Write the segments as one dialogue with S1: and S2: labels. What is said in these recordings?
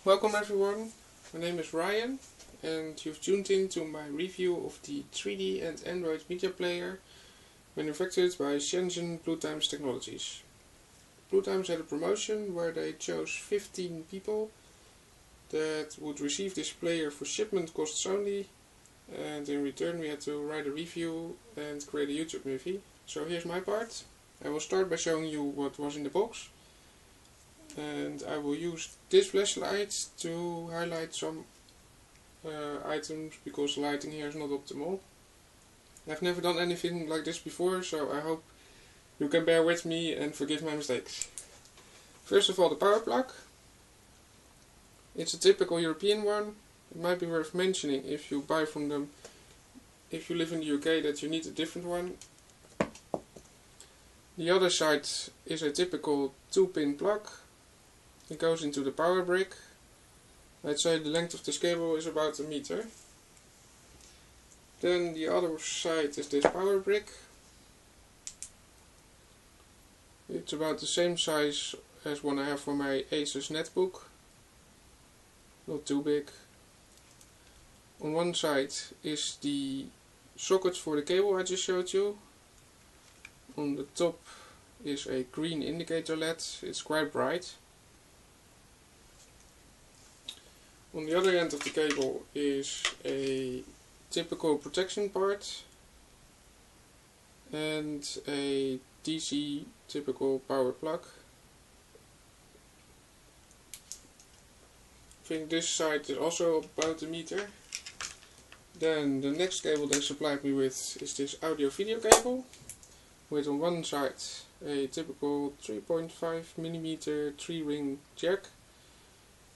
S1: Welcome everyone, my name is Ryan and you've tuned in to my review of the 3D and Android media player manufactured by Shenzhen BlueTimes Technologies. BlueTimes had a promotion where they chose 15 people that would receive this player for shipment costs only, and in return we had to write a review and create a YouTube movie. So here's my part. I will start by showing you what was in the box. And I will use this flashlight to highlight some items because lighting here is not optimal. I've never done anything like this before, so I hope you can bear with me and forgive my mistakes. First of all, the power plug. It's a typical European one. It might be worth mentioning if you buy from them, if you live in the UK, that you need a different one. The other side is a typical 2-pin plug. It goes into the power brick. I'd say the length of this cable is about 1 meter. Then the other side is this power brick. It's about the same size as one I have for my Asus netbook. Not too big. On one side is the socket for the cable I just showed you. On the top is a green indicator LED. It's quite bright. On the other end of the cable is a typical protection part and a DC typical power plug. I think this side is also about 1 meter. Then the next cable they supplied me with is this audio video cable, with on one side a typical 3.5mm 3-ring jack.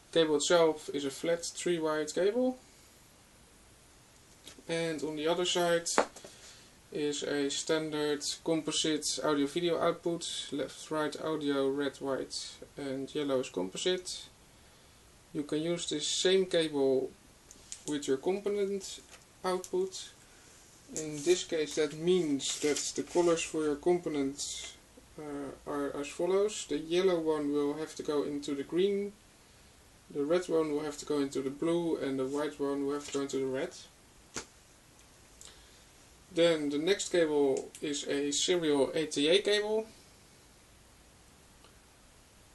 S1: The cable itself is a flat 3-wired cable, and on the other side is a standard composite audio video output. Left, right audio, red, white and yellow is composite. You can use this same cable with your component output. In this case that means that the colors for your components are as follows. The yellow one will have to go into the green, the red one will have to go into the blue, and the white one will have to go into the red. Then the next cable is a serial ATA cable.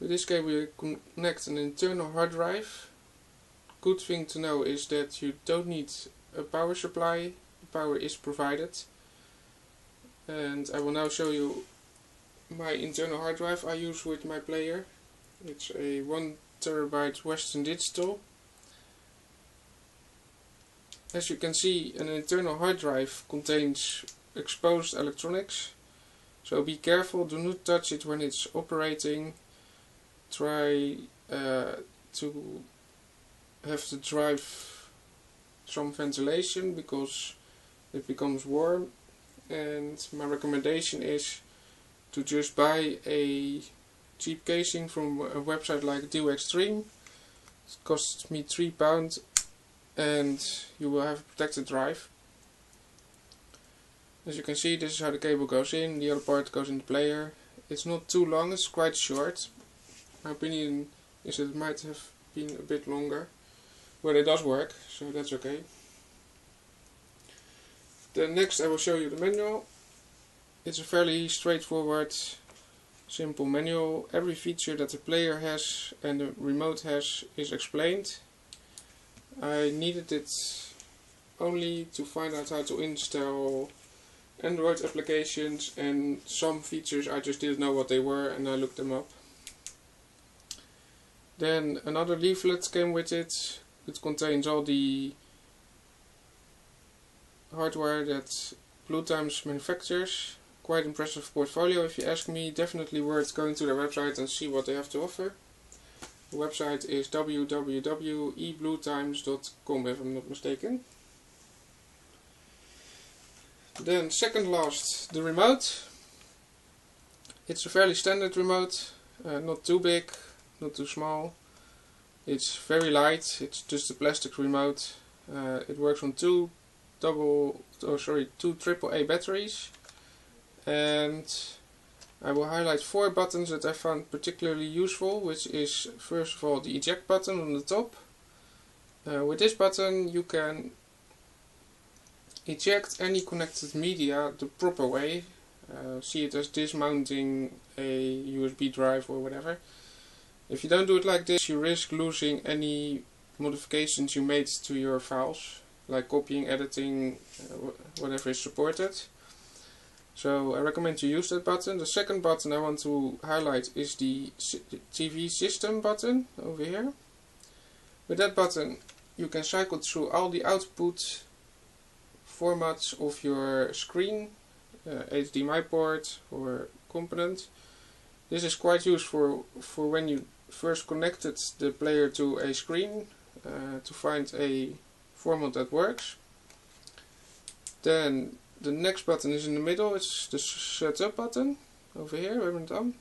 S1: With this cable you connect an internal hard drive. Good thing to know is that you don't need a power supply, the power is provided. And I will now show you my internal hard drive I use with my player. It's a 1TB Western Digital. As you can see, an internal hard drive contains exposed electronics, so be careful, do not touch it when it's operating. Try to have the drive some ventilation because it becomes warm, and my recommendation is to just buy a cheap casing from a website like Do Extreme. It costs me £3 and you will have a protected drive. As you can see, this is how the cable goes in, the other part goes in the player. It's not too long, it's quite short. My opinion is that it might have been a bit longer, but it does work, so that's okay. Then next I will show you the manual. It's a fairly straightforward, simple manual. Every feature that the player has and the remote has is explained. I needed it only to find out how to install Android applications, and some features I just didn't know what they were and I looked them up. Then another leaflet came with it. It contains all the hardware that BlueTimes manufactures. Quite impressive portfolio if you ask me. Definitely worth going to their website and see what they have to offer. The website is www.ebluetimes.com if I'm not mistaken. Then second last, the remote. It's a fairly standard remote, not too big, not too small. It's very light, it's just a plastic remote. It works on two AAA batteries, and I will highlight 4 buttons that I found particularly useful, which is first of all the eject button on the top. With this button you can eject any connected media the proper way. See it as dismounting a USB drive or whatever. If you don't do it like this, you risk losing any modifications you made to your files, like copying, editing, whatever is supported. So I recommend you use that button. The second button I want to highlight is the TV system button over here. With that button you can cycle through all the output formats of your screen, HDMI port or component. This is quite useful for when you first connected the player to a screen, to find a format that works. Then the next button is in the middle, it's the setup button over here, where I'm done.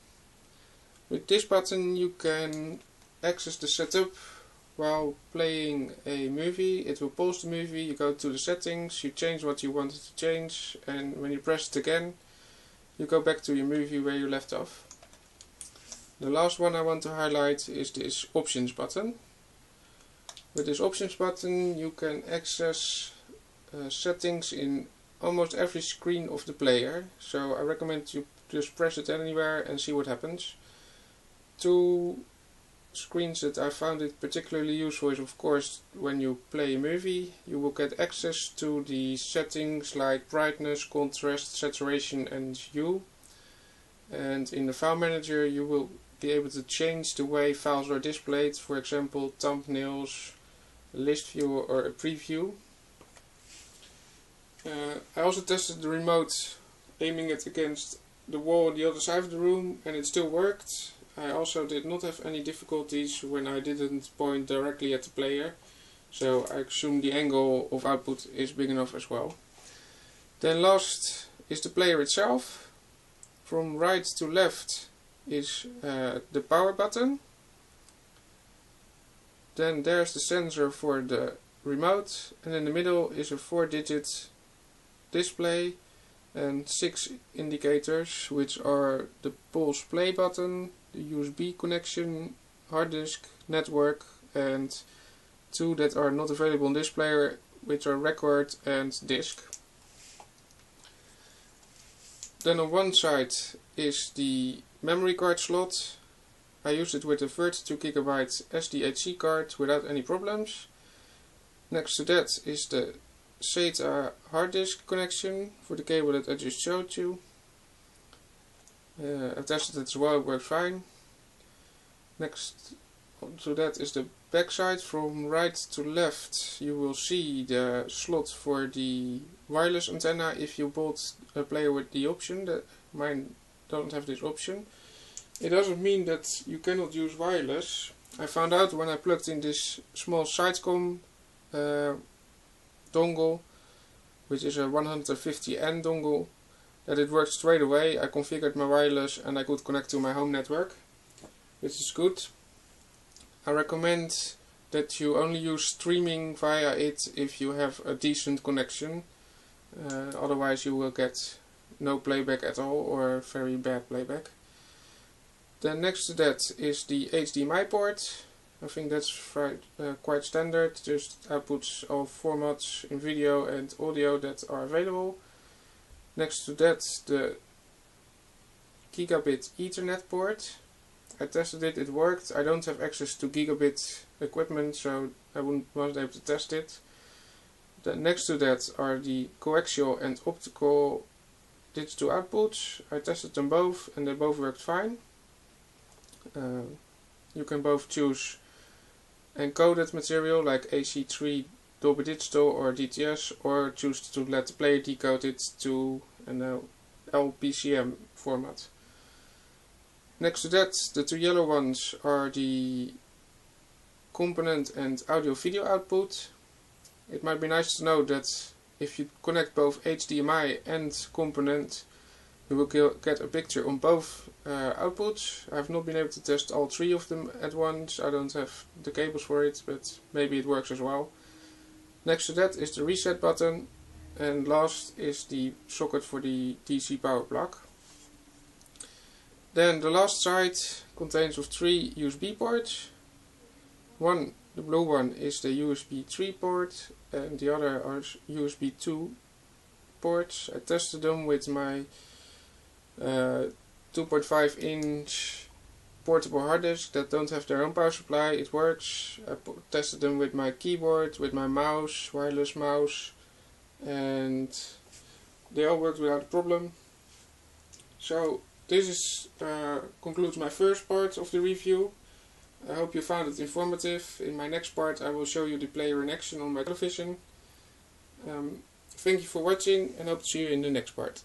S1: With this button you can access the setup while playing a movie. It will pause the movie, you go to the settings, you change what you wanted to change, and when you press it again you go back to your movie where you left off. The last one I want to highlight is this options button. With this options button you can access settings in almost every screen of the player, so I recommend you just press it anywhere and see what happens. 2 screens that I found it particularly useful is, of course, when you play a movie you will get access to the settings like brightness, contrast, saturation and hue, and in the file manager you will be able to change the way files are displayed, for example thumbnails, a list view or a preview. I also tested the remote aiming it against the wall on the other side of the room and it still worked. I also did not have any difficulties when I didn't point directly at the player, so I assume the angle of output is big enough as well. Then last is the player itself. From right to left is the power button. Then there's the sensor for the remote, and in the middle is a 4-digit display and 6 indicators, which are the pulse play button, the USB connection, hard disk, network, and 2 that are not available on this player, which are record and disk. Then on one side is the memory card slot. I used it with a 32GB SDHC card without any problems. Next to that is the SATA hard disk connection for the cable that I just showed you. I've tested it as well, it works fine. Next to that is the back side. From right to left you will see the slot for the wireless antenna if you bought a player with the option. That mine don't have this option. It doesn't mean that you cannot use wireless. I found out when I plugged in this small Sidecom dongle, which is a 150N dongle, that it worked straight away. I configured my wireless and I could connect to my home network, which is good. I recommend that you only use streaming via it if you have a decent connection, otherwise you will get no playback at all or very bad playback. Then next to that is the HDMI port. I think that's quite standard, just outputs all formats in video and audio that are available. Next to that the gigabit Ethernet port. I tested it, it worked. I don't have access to gigabit equipment, so I wasn't able to test it. Then next to that are the coaxial and optical digital outputs. I tested them both and they both worked fine. You can both choose encoded material like AC3 Dolby Digital or DTS, or choose to let the player decode it to an LPCM format. Next to that, the 2 yellow ones are the component and audio video output. It might be nice to know that if you connect both HDMI and component, you will get a picture on both outputs. I have not been able to test all 3 of them at once. I don't have the cables for it, but maybe it works as well. Next to that is the reset button, and last is the socket for the DC power plug. Then the last side contains of 3 USB ports. One, the blue one, is the USB 3 port, and the other are USB 2 ports. I tested them with my 2.5 inch portable hard disk that don't have their own power supply. It works. I tested them with my keyboard, with my mouse, wireless mouse, and they all worked without a problem. So this concludes my first part of the review. I hope you found it informative. In my next part I will show you the player in action on my television. Thank you for watching and hope to see you in the next part.